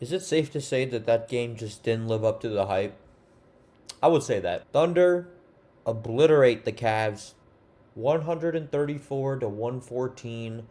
Is it safe to say that that game just didn't live up to the hype? I would say that. Thunder obliterate the Cavs 134 to 114.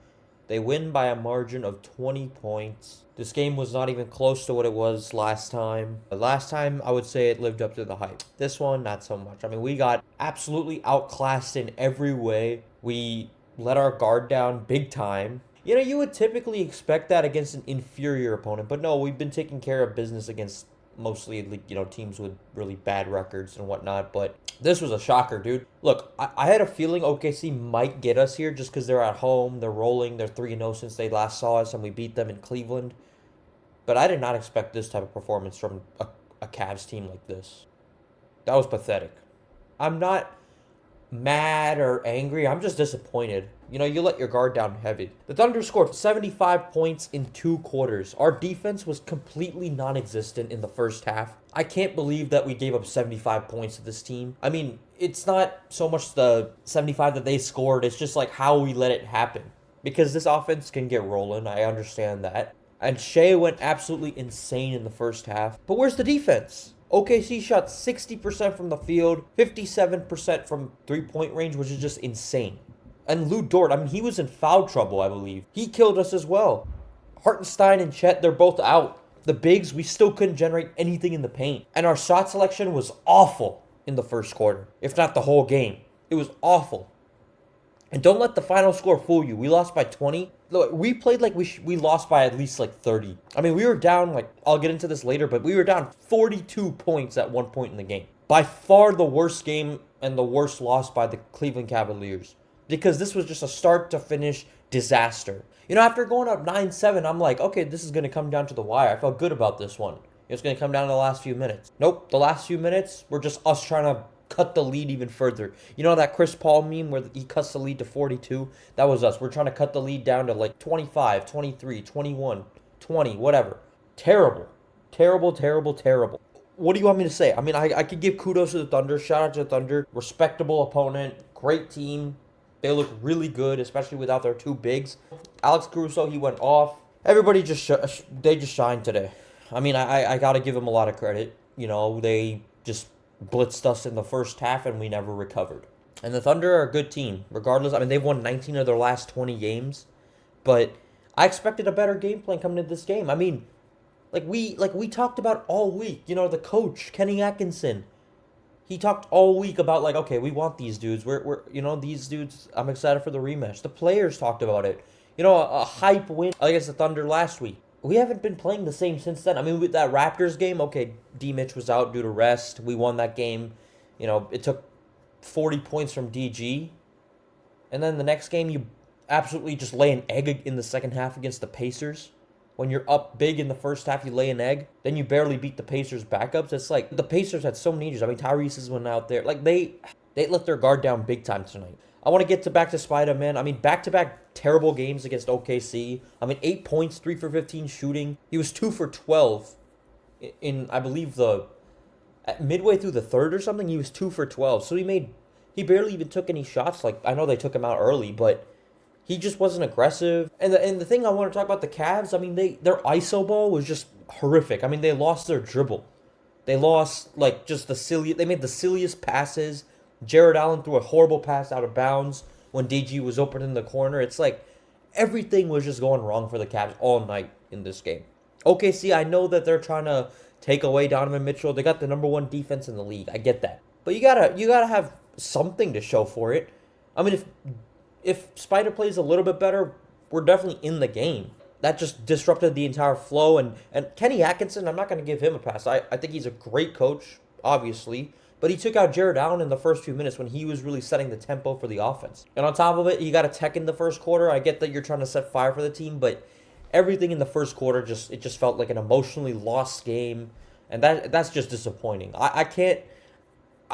They win by a margin of 20 points. This game was not even close to what it was last time. Last time, I would say it lived up to the hype. This one, not so much. I mean, we got absolutely outclassed in every way. We let our guard down big time. You know, you would typically expect that against an inferior opponent, but no, we've been taking care of business against mostly, teams with really bad records and whatnot. But this was a shocker, dude. Look, I had a feeling OKC might get us here just because they're at home, they're rolling, they're 3-0 since they last saw us, and we beat them in Cleveland. But I did not expect this type of performance from a Cavs team like this. That was pathetic. I'm not mad or angry. I'm just disappointed. You let your guard down heavy. The Thunder scored 75 points in 2 quarters. Our defense was completely non-existent in the first half. I can't believe that we gave up 75 points to this team. I mean, it's not so much the 75 that they scored. It's just like how we let it happen. Because this offense can get rolling. I understand that. And Shai went absolutely insane in the first half. But where's the defense? OKC shot 60% from the field, 57% from three-point range, which is just insane. And Dort, I mean, he was in foul trouble, I believe. He killed us as well. Hartenstein and Chet, they're both out. The bigs, we still couldn't generate anything in the paint. And our shot selection was awful in the first quarter, if not the whole game. It was awful. And don't let the final score fool you. We lost by 20. Look, we played like we lost by at least like 30. I mean, we were down, I'll get into this later, but we were down 42 points at one point in the game. By far the worst game and the worst loss by the Cleveland Cavaliers. Because this was just a start to finish disaster. After going up 9-7, I'm like, okay, this is going to come down to the wire. I felt good about this one. It's going to come down to the last few minutes. Nope, the last few minutes were just us trying to cut the lead even further. You know that Chris Paul meme where he cuts the lead to 42? That was us. We're trying to cut the lead down to like 25, 23, 21, 20, whatever. Terrible. Terrible, terrible, terrible. What do you want me to say? I mean, I could give kudos to the Thunder. Shout out to the Thunder. Respectable opponent. Great team. They look really good, especially without their 2 bigs. Alex Caruso, he went off. Everybody they just shined today. I mean, I got to give them a lot of credit. They just blitzed us in the first half and we never recovered. And the Thunder are a good team, regardless. I mean, they've won 19 of their last 20 games, but I expected a better game plan coming into this game. I mean, we talked about all week. The coach, Kenny Atkinson, he talked all week about okay, we want these dudes. We're these dudes. I'm excited for the rematch. The players talked about it. A hype win against the Thunder last week. We haven't been playing the same since then. I mean, with that Raptors game, okay, D. Mitch was out due to rest. We won that game. It took 40 points from DG. And then the next game, you absolutely just lay an egg in the second half against the Pacers. When you're up big in the first half, you lay an egg. Then you barely beat the Pacers backups. It's like the Pacers had so many injuries. I mean, Tyrese went out there. They let their guard down big time tonight. I want to get back to Spider-Man. I mean, back-to-back terrible games against OKC. I mean, 8 points, 3 for 15 shooting. He was 2 for 12 in I believe, midway through the third or something. He was 2 for 12. So he barely even took any shots. I know they took him out early, but he just wasn't aggressive. And the thing I want to talk about the Cavs, I mean, their ISO ball was just horrific. I mean, they lost their dribble. They lost, they made the silliest passes. Jared Allen threw a horrible pass out of bounds when DG was open in the corner. It's like everything was just going wrong for the Cavs all night in this game. OKC, I know that they're trying to take away Donovan Mitchell. They got the number 1 defense in the league. I get that. But you gotta have something to show for it. I mean, if Spider plays a little bit better, we're definitely in the game. That just disrupted the entire flow. And Kenny Atkinson, I'm not going to give him a pass. I think he's a great coach, obviously. But he took out Jared Allen in the first few minutes when he was really setting the tempo for the offense. And on top of it, you got a tech in the first quarter. I get that you're trying to set fire for the team, but everything in the first quarter just felt like an emotionally lost game. And that's just disappointing. I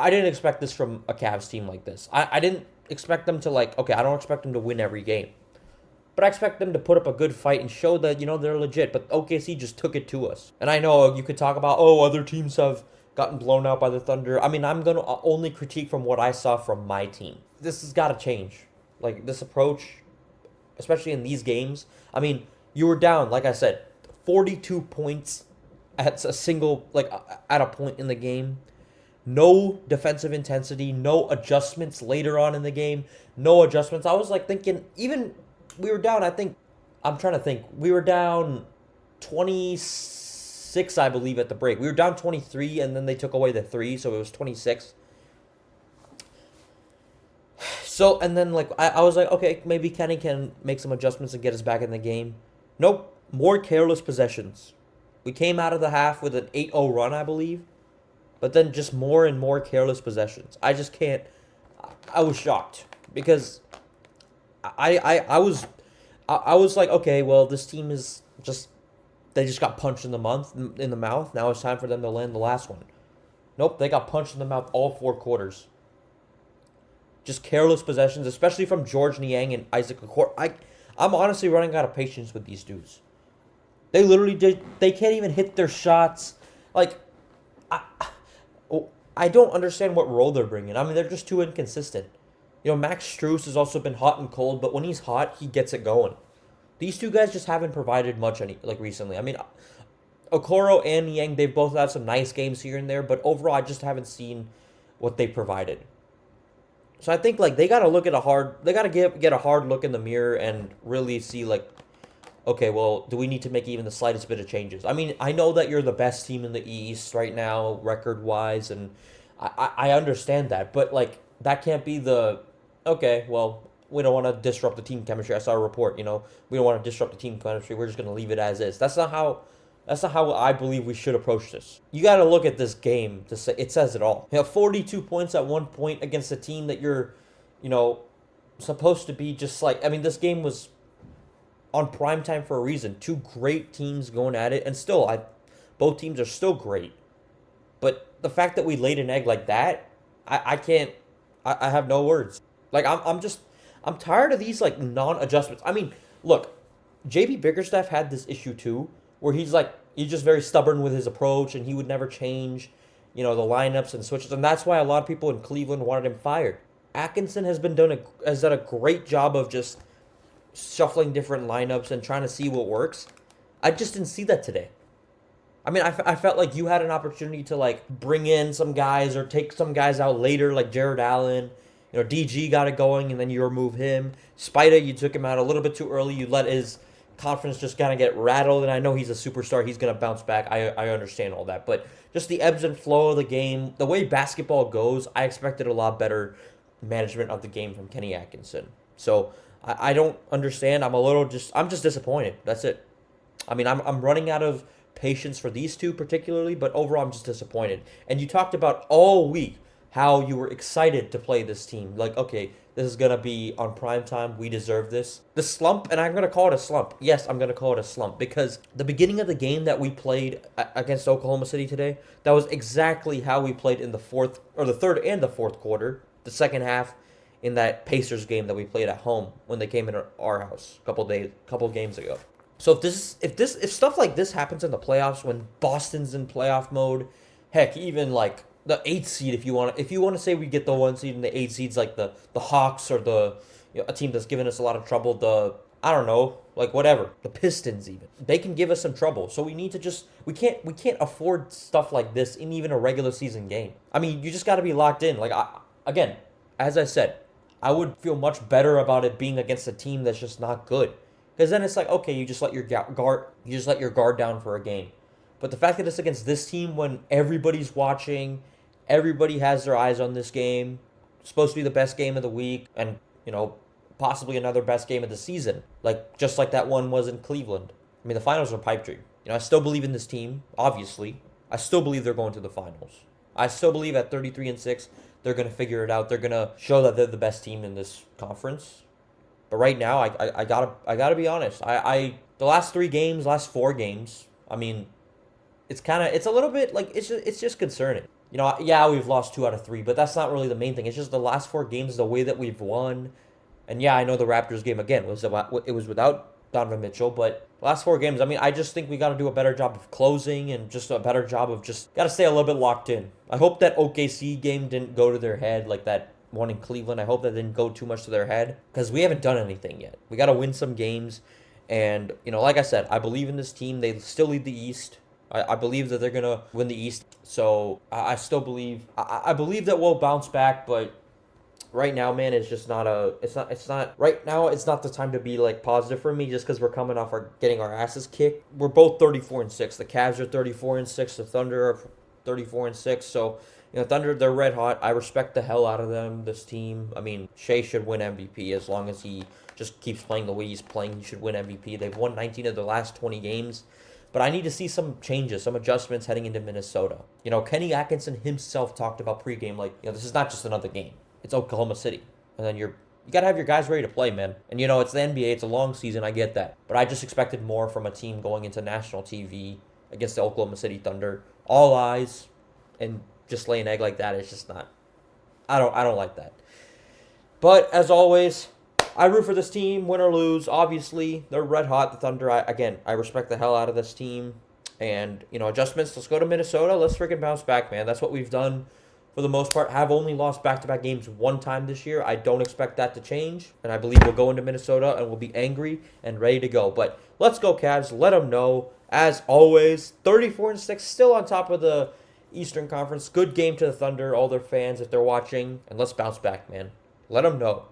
didn't expect this from a Cavs team like this. I didn't expect them to okay, I don't expect them to win every game. But I expect them to put up a good fight and show that, they're legit. But OKC just took it to us. And I know you could talk about, other teams have gotten blown out by the Thunder. I mean, I'm going to only critique from what I saw from my team. This has got to change. This approach, especially in these games. I mean, you were down, like I said, 42 points at a single, like, at a point in the game. No defensive intensity, no adjustments later on in the game, no adjustments. I was like thinking, even we were down, I'm trying to think. We were down 26, I believe, at the break. We were down 23, and then they took away the 3, so it was 26. So, and then, like, I was like, okay, maybe Kenny can make some adjustments and get us back in the game. Nope. More careless possessions. We came out of the half with an 8-0 run, I believe. But then just more and more careless possessions. I just can't. I was shocked because I was like, okay, well, this team is just, they just got punched in the mouth. Now it's time for them to land the last one. Nope, they got punched in the mouth all 4 quarters. Just careless possessions, especially from George Niang and Isaac Okoro. I'm honestly running out of patience with these dudes. They literally they can't even hit their shots. Like, I don't understand what role they're bringing. I mean, they're just too inconsistent. You know, Max Strus has also been hot and cold, but when he's hot, he gets it going. These two guys just haven't provided much recently. I mean, Okoro and Niang, they've both had some nice games here and there, but overall, I just haven't seen what they provided. So I think, like, they got to get a hard look in the mirror and really see, like, okay, well, do we need to make even the slightest bit of changes? I mean, I know that you're the best team in the East right now, record-wise, and I understand that. But, like, that can't be okay, well, we don't want to disrupt the team chemistry. I saw a report, we don't want to disrupt the team chemistry. We're just going to leave it as is. That's not how I believe we should approach this. You got to look at this game to say it says it all. 42 points at one point against a team that you're, supposed to be just like, I mean, this game was on prime time for a reason. 2 great teams going at it, and still, both teams are still great. But the fact that we laid an egg like that, I can't. I have no words. Like, I'm tired of these, like, non-adjustments. I mean, look, JB Bickerstaff had this issue too, where he's just very stubborn with his approach, and he would never change, the lineups and switches, and that's why a lot of people in Cleveland wanted him fired. Atkinson has done a great job of just shuffling different lineups and trying to see what works. I just didn't see that today. I mean, I felt like you had an opportunity to, like, bring in some guys or take some guys out later, like Jared Allen. DG got it going, and then you remove him. Spida, you took him out a little bit too early. You let his confidence just kind of get rattled, and I know he's a superstar. He's going to bounce back. I understand all that. But just the ebbs and flow of the game, the way basketball goes, I expected a lot better management of the game from Kenny Atkinson. So I don't understand. I'm just disappointed. That's it. I mean, I'm running out of patience for these two particularly, but overall I'm just disappointed. And you talked about all week how you were excited to play this team. Like, okay, this is going to be on prime time. We deserve this. The slump, and I'm going to call it a slump. Yes, I'm going to call it a slump because the beginning of the game that we played against Oklahoma City today, that was exactly how we played in the third and the fourth quarter, the second half in that Pacers game that we played at home when they came in our house a couple games ago. So if stuff like this happens in the playoffs when Boston's in playoff mode, heck, even like the 8th seed, if you want to say we get the 1 seed and the 8 seeds, like the Hawks or a team that's given us a lot of trouble, I don't know, like whatever, the Pistons even, they can give us some trouble. So we need to we can't afford stuff like this in even a regular season game. I mean, you just got to be locked in. Like, again, as I said, I would feel much better about it being against a team that's just not good, because then it's like, okay, you just let your guard down for a game. But the fact that it's against this team when everybody's watching, everybody has their eyes on this game, it's supposed to be the best game of the week, and possibly another best game of the season, just like that one was in Cleveland. I mean, the finals are pipe dream. I still believe in this team, obviously. I still believe they're going to the finals. I still believe at 33-6, they're going to figure it out. They're going to show that they're the best team in this conference. But right now, I gotta be honest. The last 4 games, I mean, it's a little bit like it's just concerning. Yeah, we've lost 2 out of 3, but that's not really the main thing. It's just the last 4 games, the way that we've won. And yeah, I know the Raptors game again was without Donovan Mitchell, but the last 4 games, I mean, I just think we got to do a better job of closing and just a better job of just got to stay a little bit locked in. I hope that OKC game didn't go to their head like that one in Cleveland. I hope that didn't go too much to their head because we haven't done anything yet. We got to win some games, And, like I said, I believe in this team. They still lead the East. I believe that they're going to win the East. So I still believe, I believe that we'll bounce back, but right now, man, it's just not right now, it's not the time to be like positive for me just because we're coming off getting our asses kicked. We're both 34-6. The Cavs are 34-6. The Thunder are 34-6. So, Thunder, they're red hot. I respect the hell out of them, this team. I mean, Shai should win MVP as long as he just keeps playing the way he's playing. He should win MVP. They've won 19 of the last 20 games. But I need to see some changes, some adjustments heading into Minnesota. Kenny Atkinson himself talked about pregame like, this is not just another game. It's Oklahoma City. And then you got to have your guys ready to play, man. And, it's the NBA. It's a long season. I get that. But I just expected more from a team going into national TV against the Oklahoma City Thunder. All eyes. And just lay an egg like that, it's just not. I don't like that. But, as always, I root for this team, win or lose. Obviously, they're red hot, the Thunder. I respect the hell out of this team. And, adjustments. Let's go to Minnesota. Let's freaking bounce back, man. That's what we've done for the most part. Have only lost back-to-back games one time this year. I don't expect that to change. And I believe we'll go into Minnesota and we'll be angry and ready to go. But let's go, Cavs. Let them know. As always, 34-6, still on top of the Eastern Conference. Good game to the Thunder, all their fans, if they're watching. And let's bounce back, man. Let them know.